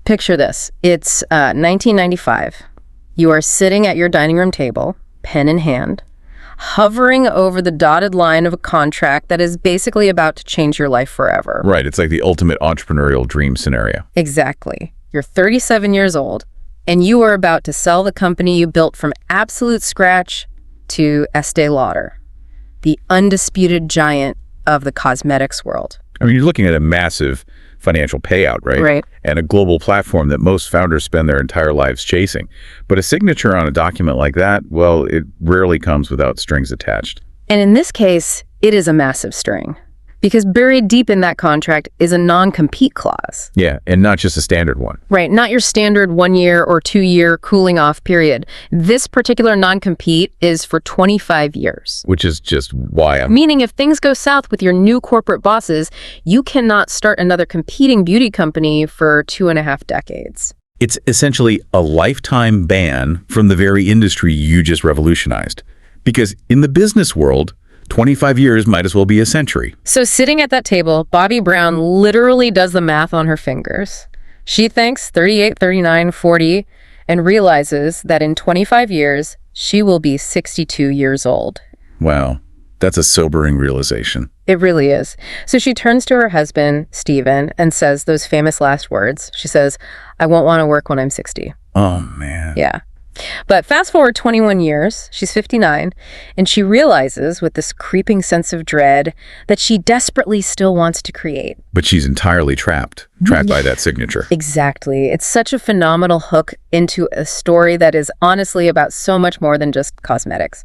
Picture this. It's 1995. You are sitting at your dining room table, pen in hand, hovering over the dotted line of a contract that is basically about to change your life forever. Right. It's like the ultimate entrepreneurial dream scenario. Exactly. You're 37 years old, and you are about to sell the company you built from absolute scratch to Estee Lauder, the undisputed giant of the cosmetics world. I mean, you're looking at a massive financial payout, right? Right. And a global platform that most founders spend their entire lives chasing. But a signature on a document like that, well, it rarely comes without strings attached. And in this case, it is a massive string. Because buried deep in that contract is a non-compete clause. Yeah, and not just a standard one. Right, not your standard 1 year or 2 year cooling off period. This particular non-compete is for 25 years. Which is just why I'm... Meaning if things go south with your new corporate bosses, you cannot start another competing beauty company for 2.5 decades. It's essentially a lifetime ban from the very industry you just revolutionized. Because in the business world, 25 years might as well be a century. So sitting at that table, Bobbi Brown literally does the math on her fingers. She thinks 38, 39, 40, and realizes that in 25 years, she will be 62 years old. Wow, that's a sobering realization. It really is. So she turns to her husband, Stephen, and says those famous last words. She says, "I won't want to work when I'm 60. Oh, man. Yeah. But fast forward 21 years, she's 59, and she realizes with this creeping sense of dread that she desperately still wants to create. But she's entirely trapped by that signature. Exactly. It's such a phenomenal hook into a story that is honestly about so much more than just cosmetics.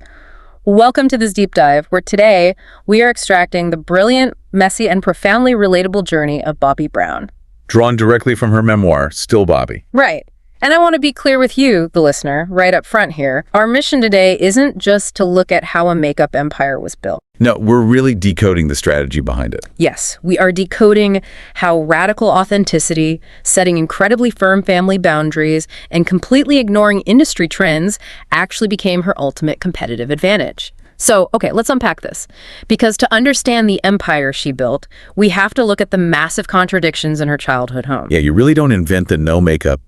Welcome to this deep dive, where today we are extracting the brilliant, messy, and profoundly relatable journey of Bobbi Brown. Drawn directly from her memoir, Still Bobbi. Right. And I want to be clear with you, the listener, right up front here. Our mission today isn't just to look at how a makeup empire was built. No, we're really decoding the strategy behind it. Yes, we are decoding how radical authenticity, setting incredibly firm family boundaries, and completely ignoring industry trends actually became her ultimate competitive advantage. So, okay, let's unpack this. Because to understand the empire she built, we have to look at the massive contradictions in her childhood home. Yeah, you really don't invent the no makeup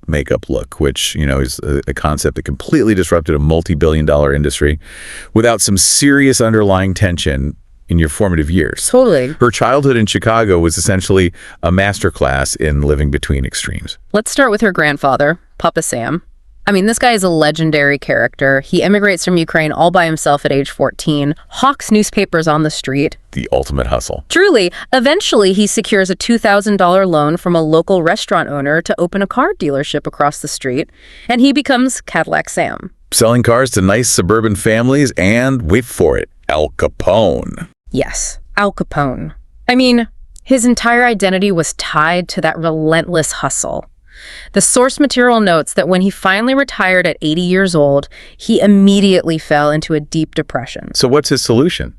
look, which, is a concept that completely disrupted a multi-billion-dollar industry without some serious underlying tension in your formative years. Totally. Her childhood in Chicago was essentially a masterclass in living between extremes. Let's start with her grandfather, Papa Sam. I mean, this guy is a legendary character. He immigrates from Ukraine all by himself at age 14, hawks newspapers on the street. The ultimate hustle. Truly. Eventually, he secures a $2,000 loan from a local restaurant owner to open a car dealership across the street, and he becomes Cadillac Sam. Selling cars to nice suburban families and, wait for it, Al Capone. Yes, Al Capone. I mean, his entire identity was tied to that relentless hustle. The source material notes that when he finally retired at 80 years old, he immediately fell into a deep depression. So what's his solution?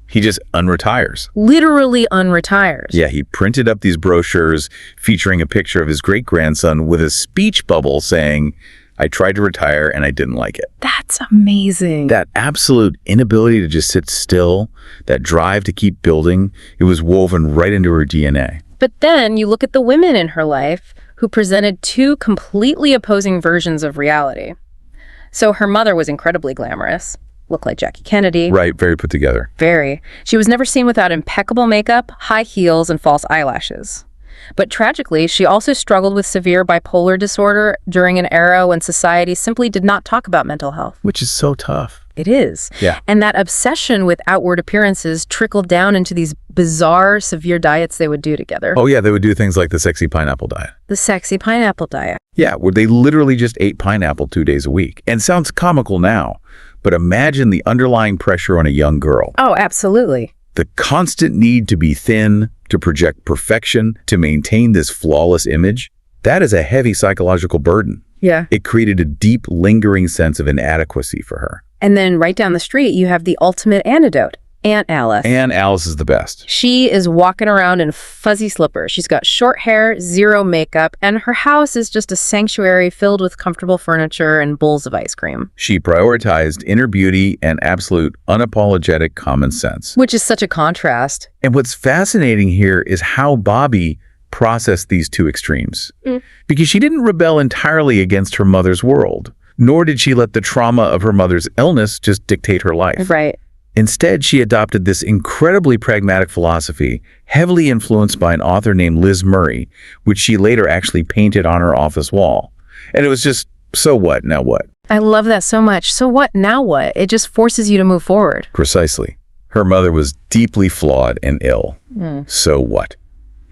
He just unretires. Literally unretires. Yeah, he printed up these brochures featuring a picture of his great-grandson with a speech bubble saying, "I tried to retire and I didn't like it." That's amazing. That absolute inability to just sit still, that drive to keep building, it was woven right into her DNA. But then you look at the women in her life who presented two completely opposing versions of reality. So her mother was incredibly glamorous, looked like Jackie Kennedy. Right, very put together. Very. She was never seen without impeccable makeup, high heels, and false eyelashes. But tragically, she also struggled with severe bipolar disorder during an era when society simply did not talk about mental health. Which is so tough. It is. Yeah. And that obsession with outward appearances trickled down into these bizarre, severe diets they would do together. Oh yeah, they would do things like the sexy pineapple diet. The sexy pineapple diet. Yeah, where they literally just ate pineapple 2 days a week. And sounds comical now, but imagine the underlying pressure on a young girl. Oh, absolutely. The constant need to be thin, to project perfection, to maintain this flawless image, that is a heavy psychological burden. Yeah. It created a deep, lingering sense of inadequacy for her. And then right down the street, you have the ultimate antidote, Aunt Alice. Aunt Alice is the best. She is walking around in fuzzy slippers. She's got short hair, zero makeup, and her house is just a sanctuary filled with comfortable furniture and bowls of ice cream. She prioritized inner beauty and absolute unapologetic common sense. Which is such a contrast. And what's fascinating here is how Bobbi process these two extremes. Because she didn't rebel entirely against her mother's world, nor did she let the trauma of her mother's illness just dictate her life. Right. Instead, she adopted this incredibly pragmatic philosophy, heavily influenced by an author named Liz Murray, which she later actually painted on her office wall. And it was just, so what, now what? I love that so much. So what, now what? It just forces you to move forward. Precisely. Her mother was deeply flawed and ill. So what?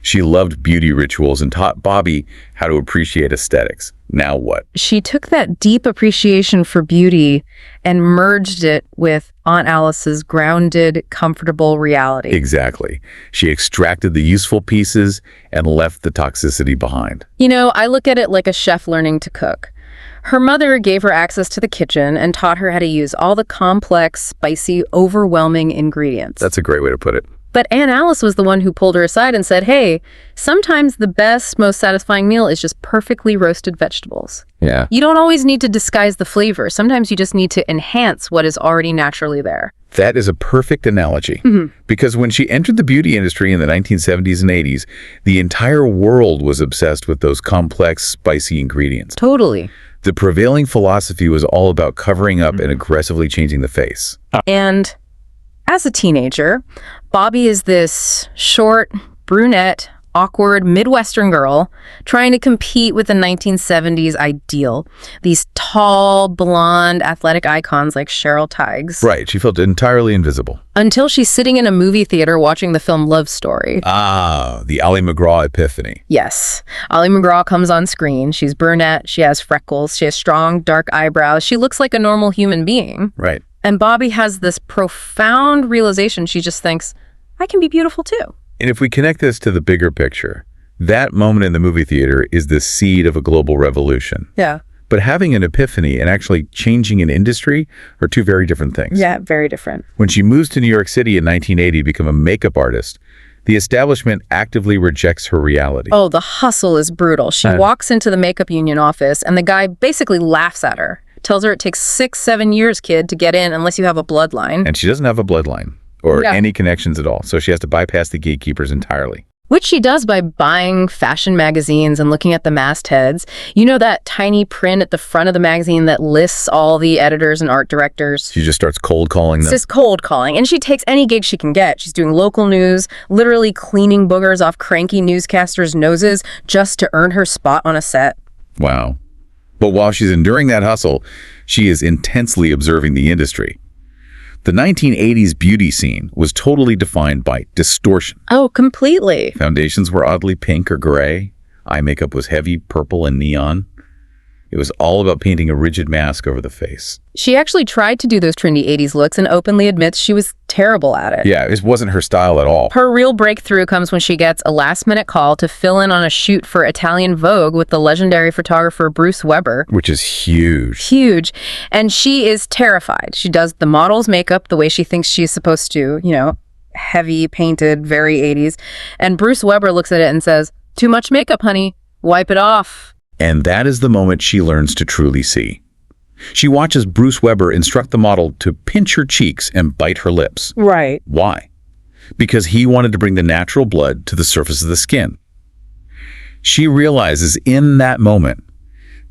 She loved beauty rituals and taught Bobbi how to appreciate aesthetics. Now what? She took that deep appreciation for beauty and merged it with Aunt Alice's grounded, comfortable reality. Exactly. She extracted the useful pieces and left the toxicity behind. You know, I look at it like a chef learning to cook. Her mother gave her access to the kitchen and taught her how to use all the complex, spicy, overwhelming ingredients. That's a great way to put it. But Aunt Alice was the one who pulled her aside and said, hey, sometimes the best, most satisfying meal is just perfectly roasted vegetables. Yeah. You don't always need to disguise the flavor. Sometimes you just need to enhance what is already naturally there. That is a perfect analogy. Because when she entered the beauty industry in the 1970s and 80s, the entire world was obsessed with those complex, spicy ingredients. Totally. The prevailing philosophy was all about covering up and aggressively changing the face. And as a teenager, Bobbi is this short, brunette, awkward Midwestern girl trying to compete with the 1970s ideal. These tall, blonde, athletic icons like Cheryl Teigs. Right. She felt entirely invisible. Until she's sitting in a movie theater watching the film Love Story. Ah, the Ali MacGraw epiphany. Yes. Ali MacGraw comes on screen. She's brunette. She has freckles. She has strong, dark eyebrows. She looks like a normal human being. Right. And Bobbi has this profound realization. She just thinks, I can be beautiful too. And if we connect this to the bigger picture, that moment in the movie theater is the seed of a global revolution. Yeah. But having an epiphany and actually changing an industry are two very different things. Yeah, very different. When she moves to New York City in 1980 to become a makeup artist, the establishment actively rejects her reality. Oh, the hustle is brutal. She walks into the makeup union office and the guy basically laughs at her. Tells her it takes 6-7 years, kid, to get in unless you have a bloodline. And she doesn't have a bloodline or any connections at all. So she has to bypass the gatekeepers entirely. Which she does by buying fashion magazines and looking at the mastheads. You know that tiny print at the front of the magazine that lists all the editors and art directors? She just starts cold calling them. It's just cold calling. And she takes any gig she can get. She's doing local news, literally cleaning boogers off cranky newscasters' noses just to earn her spot on a set. Wow. But while she's enduring that hustle, she is intensely observing the industry. The 1980s beauty scene was totally defined by distortion. Oh, completely. Foundations were oddly pink or gray. Eye makeup was heavy, purple, and neon. It was all about painting a rigid mask over the face. She actually tried to do those trendy 80s looks and openly admits she was terrible at it. Yeah, it wasn't her style at all. Her real breakthrough comes when she gets a last-minute call to fill in on a shoot for Italian Vogue with the legendary photographer Bruce Weber. Which is huge. Huge. And she is terrified. She does the model's makeup the way she thinks she's supposed to, you know, heavy, painted, very 80s. And Bruce Weber looks at it and says, "Too much makeup, honey. Wipe it off." And that is the moment she learns to truly see. She watches Bruce Weber instruct the model to pinch her cheeks and bite her lips. Right. Why? Because he wanted to bring the natural blood to the surface of the skin. She realizes in that moment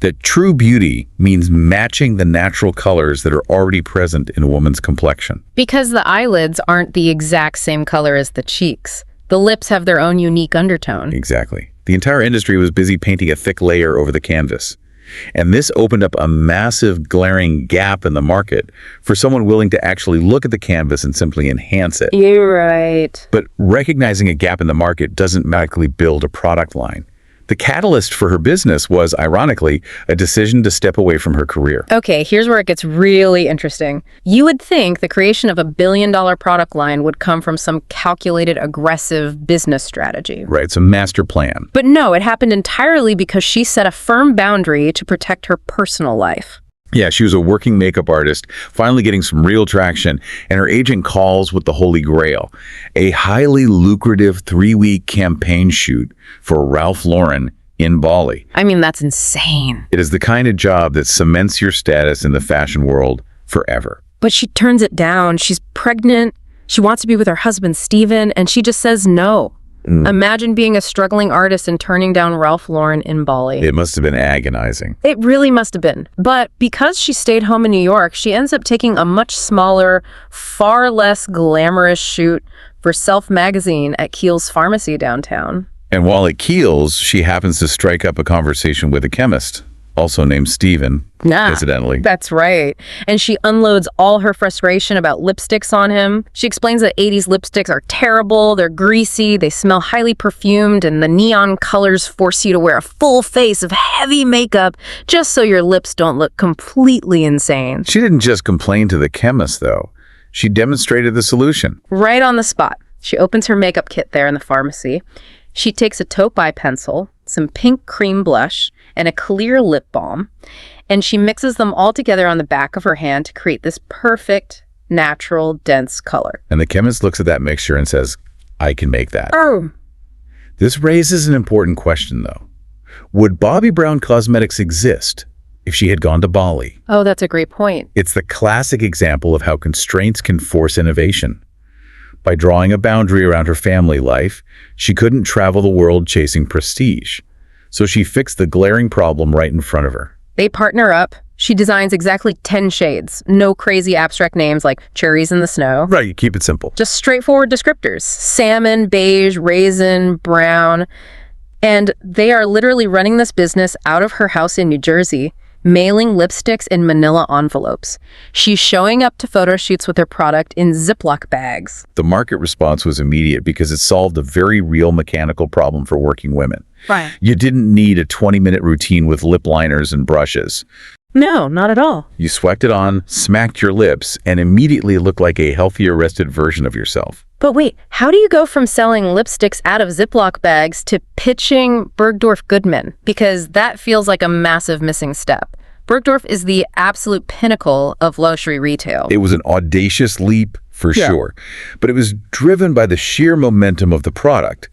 that true beauty means matching the natural colors that are already present in a woman's complexion. Because the eyelids aren't the exact same color as the cheeks. The lips have their own unique undertone. Exactly. The entire industry was busy painting a thick layer over the canvas. And this opened up a massive, glaring gap in the market for someone willing to actually look at the canvas and simply enhance it. You're right. But recognizing a gap in the market doesn't magically build a product line. The catalyst for her business was, ironically, a decision to step away from her career. Okay, here's where it gets really interesting. You would think the creation of a billion-dollar product line would come from some calculated, aggressive business strategy. Right, it's a master plan. But no, it happened entirely because she set a firm boundary to protect her personal life. Yeah, she was a working makeup artist, finally getting some real traction, and her agent calls with the Holy Grail, a highly lucrative 3-week campaign shoot for Ralph Lauren in Bali. I mean, that's insane. It is the kind of job that cements your status in the fashion world forever. But she turns it down. She's pregnant. She wants to be with her husband, Steven, and she just says no. Imagine being a struggling artist and turning down Ralph Lauren in Bali. It must have been agonizing. It really must have been. But because she stayed home in New York, she ends up taking a much smaller, far less glamorous shoot for Self magazine at Kiehl's Pharmacy downtown. And while at Kiehl's, she happens to strike up a conversation with a chemist, also named Stephen, incidentally. That's right. And she unloads all her frustration about lipsticks on him. She explains that 80s lipsticks are terrible, they're greasy, they smell highly perfumed, and the neon colors force you to wear a full face of heavy makeup just so your lips don't look completely insane. She didn't just complain to the chemist, though. She demonstrated the solution. Right on the spot. She opens her makeup kit there in the pharmacy. She takes a taupe eye pencil, some pink cream blush, and a clear lip balm, and she mixes them all together on the back of her hand to create this perfect, natural, dense color. And the chemist looks at that mixture and says, I can make that. Oh. This raises an important question, though. Would Bobbi Brown Cosmetics exist if she had gone to Bali? Oh, that's a great point. It's the classic example of how constraints can force innovation. By drawing a boundary around her family life, she couldn't travel the world chasing prestige. So she fixed the glaring problem right in front of her. They partner up. She designs exactly 10 shades. No crazy abstract names like cherries in the snow. Right, you keep it simple. Just straightforward descriptors. Salmon, beige, raisin, brown. And they are literally running this business out of her house in New Jersey, mailing lipsticks in manila envelopes. She's showing up to photo shoots with her product in Ziploc bags. The market response was immediate because it solved a very real mechanical problem for working women. Right. You didn't need a 20-minute routine with lip liners and brushes. No, not at all. You swept it on, smacked your lips, and immediately looked like a healthier, rested version of yourself. But wait, how do you go from selling lipsticks out of Ziploc bags to pitching Bergdorf Goodman? Because that feels like a massive missing step. Bergdorf is the absolute pinnacle of luxury retail. It was an audacious leap, for sure. But it was driven by the sheer momentum of the product.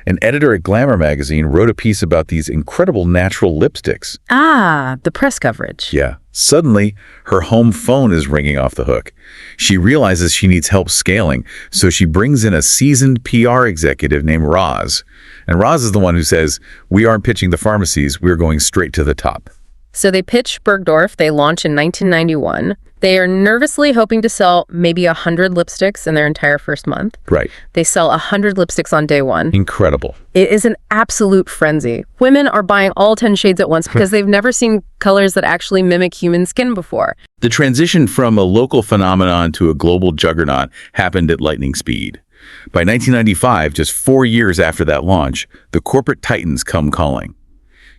An editor at Glamour magazine wrote a piece about these incredible natural lipsticks. Ah, the press coverage. Yeah. Suddenly, her home phone is ringing off the hook. She realizes she needs help scaling, so she brings in a seasoned PR executive named Roz. And Roz is the one who says, we aren't pitching the pharmacies, we're going straight to the top. So they pitch Bergdorf. They launch in 1991. They are nervously hoping to sell maybe 100 lipsticks in their entire first month. Right. They sell 100 lipsticks on day one. Incredible. It is an absolute frenzy. Women are buying all 10 shades at once because they've never seen colors that actually mimic human skin before. The transition from a local phenomenon to a global juggernaut happened at lightning speed. By 1995, just 4 years after that launch, the corporate titans come calling.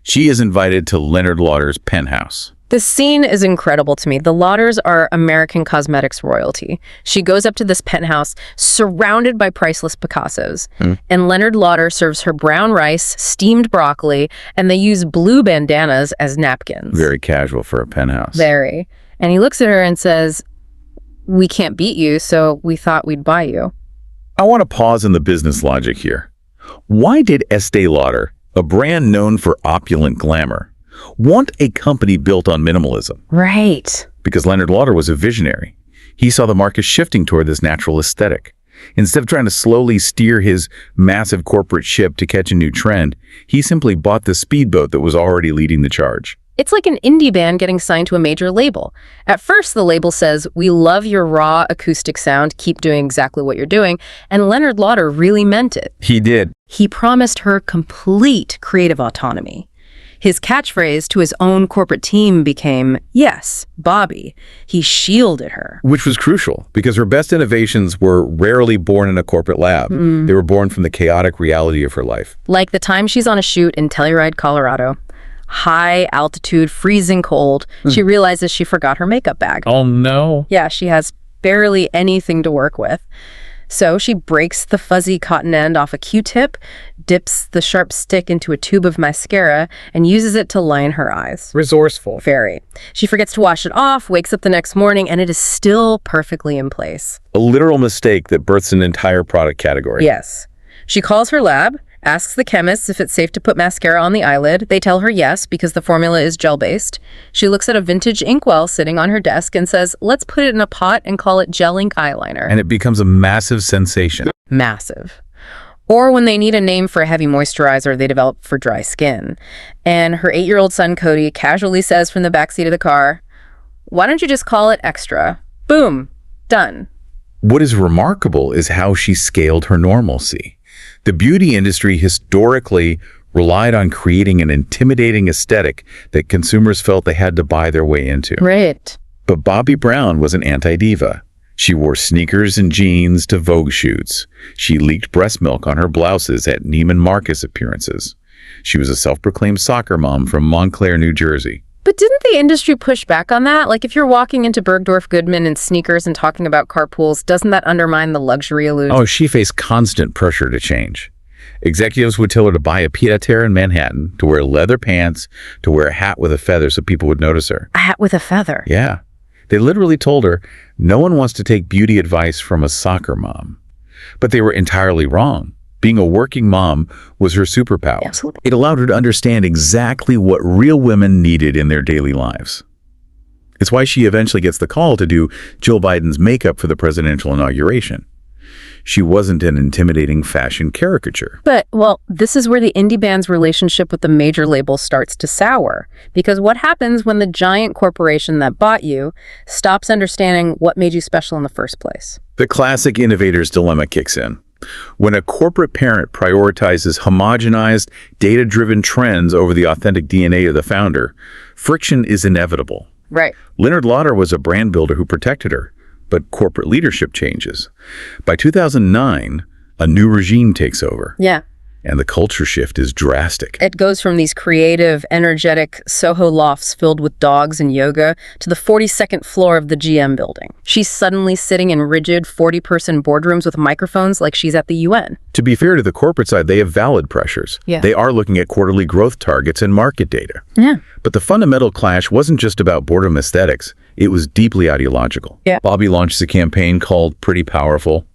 She is invited to Leonard Lauder's penthouse. The scene is incredible to me. The Lauders are American cosmetics royalty. She goes up to this penthouse surrounded by priceless Picassos. And Leonard Lauder serves her brown rice, steamed broccoli, and they use blue bandanas as napkins. Very casual for a penthouse. Very. And he looks at her and says, we can't beat you, so we thought we'd buy you. I want to pause in the business logic here. Why did Estee Lauder, a brand known for opulent glamour, want a company built on minimalism? Right. Because Leonard Lauder was a visionary. He saw the market shifting toward this natural aesthetic. Instead of trying to slowly steer his massive corporate ship to catch a new trend, he simply bought the speedboat that was already leading the charge. It's like an indie band getting signed to a major label. At first, the label says, we love your raw acoustic sound, keep doing exactly what you're doing, and Leonard Lauder really meant it. He did. He promised her complete creative autonomy. His catchphrase to his own corporate team became, yes, Bobbi. He shielded her. Which was crucial, because her best innovations were rarely born in a corporate lab. They were born from the chaotic reality of her life. Like the time she's on a shoot in Telluride, Colorado. High altitude, freezing cold. She realizes she forgot her makeup bag. Oh, no. Yeah, she has barely anything to work with. So she breaks the fuzzy cotton end off a Q-tip, dips the sharp stick into a tube of mascara, and uses it to line her eyes. Resourceful. Very. She forgets to wash it off, wakes up the next morning, and it is still perfectly in place. A literal mistake that births an entire product category. Yes. She calls her lab, asks the chemists if it's safe to put mascara on the eyelid. They tell her yes, because the formula is gel-based. She looks at a vintage inkwell sitting on her desk and says, let's put it in a pot and call it gel ink eyeliner. And it becomes a massive sensation. Massive. Or when they need a name for a heavy moisturizer they develop for dry skin. And her 8-year-old son, Cody, casually says from the backseat of the car, "Why don't you just call it extra?" Boom. Done. What is remarkable is how she scaled her normalcy. The beauty industry historically relied on creating an intimidating aesthetic that consumers felt they had to buy their way into. Right. But Bobbi Brown was an anti-diva. She wore sneakers and jeans to Vogue shoots. She leaked breast milk on her blouses at Neiman Marcus appearances. She was a self-proclaimed soccer mom from Montclair, New Jersey. But didn't the industry push back on that? Like, if you're walking into Bergdorf Goodman in sneakers and talking about carpools, doesn't that undermine the luxury illusion? Oh, she faced constant pressure to change. Executives would tell her to buy a pied-à-terre in Manhattan, to wear leather pants, to wear a hat with a feather so people would notice her. A hat with a feather? Yeah. They literally told her, no one wants to take beauty advice from a soccer mom. But they were entirely wrong. Being a working mom was her superpower. Absolutely. It allowed her to understand exactly what real women needed in their daily lives. It's why she eventually gets the call to do Jill Biden's makeup for the presidential inauguration. She wasn't an intimidating fashion caricature. But, well, this is where the indie band's relationship with the major label starts to sour. Because what happens when the giant corporation that bought you stops understanding what made you special in the first place? The classic innovator's dilemma kicks in. When a corporate parent prioritizes homogenized, data-driven trends over the authentic DNA of the founder, friction is inevitable. Right. Leonard Lauder was a brand builder who protected her, but corporate leadership changes. By 2009, a new regime takes over. Yeah. And the culture shift is drastic. It goes from these creative, energetic Soho lofts filled with dogs and yoga to the 42nd floor of the GM building. She's suddenly sitting in rigid 40-person boardrooms with microphones like she's at the UN. To be fair to the corporate side, they have valid pressures. Yeah. They are looking at quarterly growth targets and market data. Yeah. But the fundamental clash wasn't just about boardroom aesthetics. It was deeply ideological. Yeah. Bobbi launched a campaign called Pretty Powerful.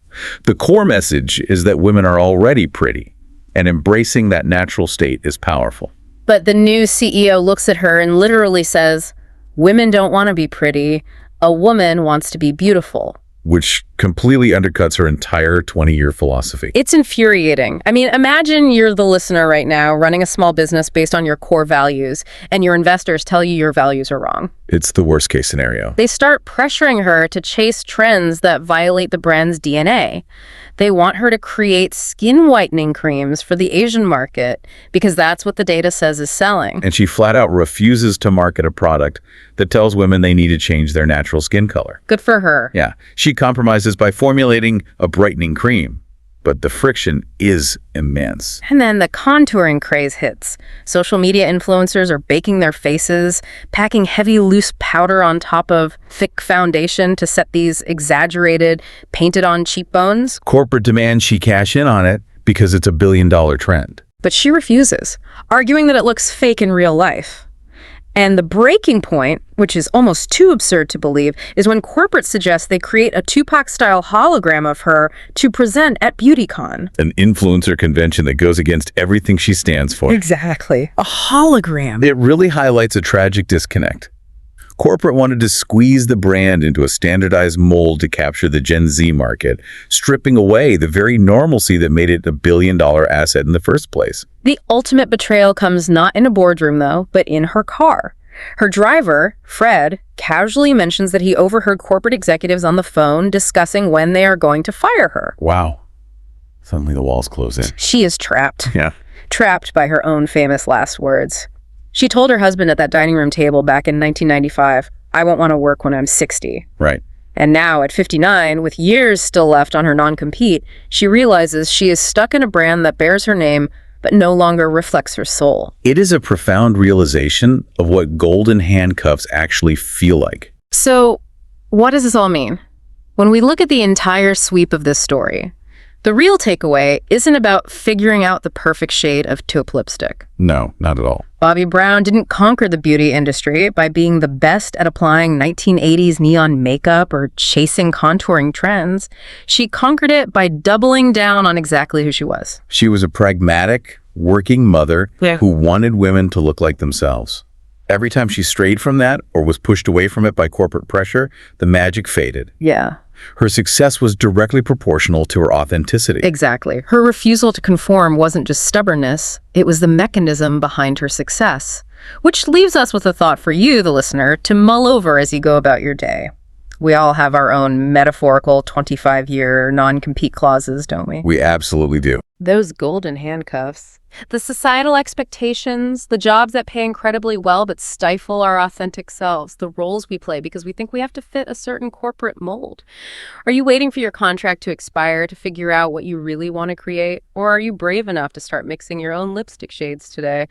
The core message is that women are already pretty, and embracing that natural state is powerful. But the new CEO looks at her and literally says, "Women don't want to be pretty. A woman wants to be beautiful." Which completely undercuts her entire 20-year philosophy. It's infuriating. I mean, imagine you're the listener right now running a small business based on your core values, and your investors tell you your values are wrong. It's the worst case scenario. They start pressuring her to chase trends that violate the brand's DNA. They want her to create skin whitening creams for the Asian market because that's what the data says is selling. And she flat out refuses to market a product that tells women they need to change their natural skin color. Good for her. Yeah, she compromises by formulating a brightening cream, but the friction is immense. And then the contouring craze hits. Social media influencers are baking their faces, packing heavy loose powder on top of thick foundation to set these exaggerated, painted-on cheekbones. Corporate demands she cash in on it because it's a billion-dollar trend. But she refuses, arguing that it looks fake in real life. And the breaking point, which is almost too absurd to believe, is when corporate suggests they create a Tupac-style hologram of her to present at BeautyCon. An influencer convention that goes against everything she stands for. Exactly. A hologram. It really highlights a tragic disconnect. Corporate wanted to squeeze the brand into a standardized mold to capture the Gen Z market, stripping away the very normalcy that made it a billion-dollar asset in the first place. The ultimate betrayal comes not in a boardroom, though, but in her car. Her driver, Fred, casually mentions that he overheard corporate executives on the phone discussing when they are going to fire her. Wow. Suddenly the walls close in. She is trapped. Yeah. Trapped by her own famous last words. She told her husband at that dining room table back in 1995, "I won't want to work when I'm 60. Right. And now, at 59, with years still left on her non-compete, she realizes she is stuck in a brand that bears her name but no longer reflects her soul. It is a profound realization of what golden handcuffs actually feel like. So, what does this all mean? When we look at the entire sweep of this story, the real takeaway isn't about figuring out the perfect shade of taupe lipstick. No, not at all. Bobbi Brown didn't conquer the beauty industry by being the best at applying 1980s neon makeup or chasing contouring trends. She conquered it by doubling down on exactly who she was. She was a pragmatic, working mother Yeah. who wanted women to look like themselves. Every time she strayed from that or was pushed away from it by corporate pressure, the magic faded. Yeah. Her success was directly proportional to her authenticity. Exactly. Her refusal to conform wasn't just stubbornness, it was the mechanism behind her success. Which leaves us with a thought for you, the listener, to mull over as you go about your day. We all have our own metaphorical 25-year non-compete clauses, don't we? We absolutely do. Those golden handcuffs. The societal expectations, the jobs that pay incredibly well but stifle our authentic selves, the roles we play because we think we have to fit a certain corporate mold. Are you waiting for your contract to expire to figure out what you really want to create? Or are you brave enough to start mixing your own lipstick shades today?